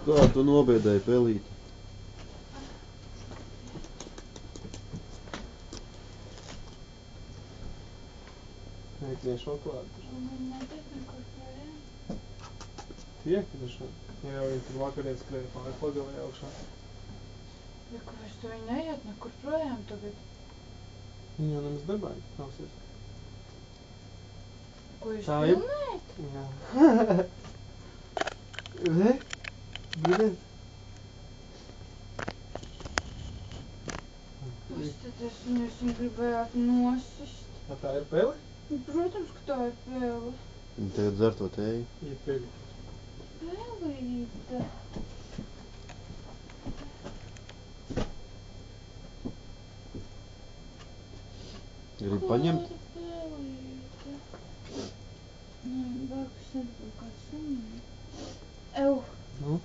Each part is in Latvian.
Kā tu nobiedēji pelīti? Nē, šokolādi. Viņi netiek nekur projām. Tiek taču. Jā, viņi tur vakarien skrēja pāri pagalē augšā. Ja, kāpēc tu viņi neiet nekur projām tagad? Viņi jau nemaz nebaigi, klausies. Ko jūs Tā ir? filmējat? Jā. Ne? Brīdien? Kas tad es viņu gribējāt nosist? Tā ir pele? Protams, ka tā ir pēle. Tagad dzer to tēju. Ir peli. Pelīte. Gribi paņemt? Pelīte. Nē, bākus nedabū kāds saņēma. Ew. Nu?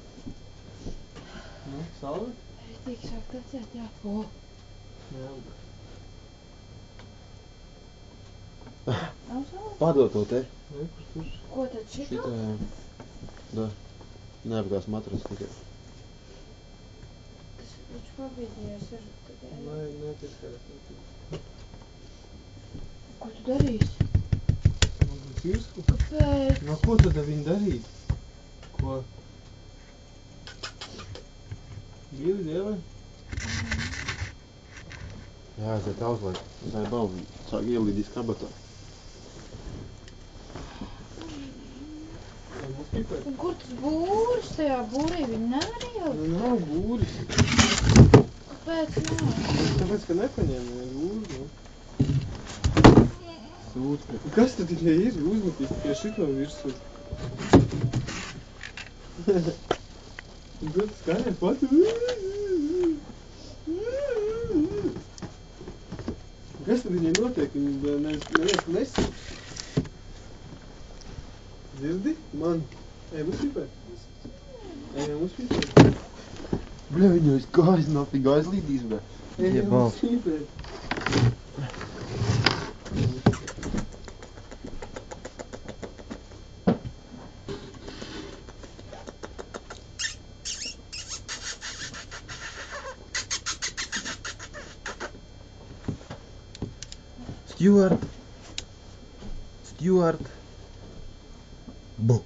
Nu, salvi? Rītīgi sāk tecēt, jā. O. Jā. Nav salvi? Padod to te. Ne, kurš? Ko tad šito? Šitā, jā. Da. Neapgās matras tikai. Tas viņš pabīdījās ar tikai. Nē, nepieskaies. Ko tu darīsi? Man cirsku? Kāpēc? No ko tad viņi darīt? Ko? Gīli, dievai? Jā, aiziet auzlaik. Tā ir balva. Sāk ielīdīs kabatā. Mums pipēt. Un kur tas būris tajā būrī? Viņi nevar ielikt? Nu, nav būris. Kāpēc nav? Tāpēc, ka nepaņēma vien būri, nu. Sūds. Kas tad tikai ir uzmetīs tikai šito virsū? Un tad skanē pati. Kas tad viņai notiek? Viņa neviens nesūd. Dzirdi? Man. Ejam uzpipēt? Ejam uzpipēt? Bļa, viņu aiz kājas nafīgi aizlīdīs, bļa. Ejam Jebal. uzpipēt. Stewart. Stewart. Bu.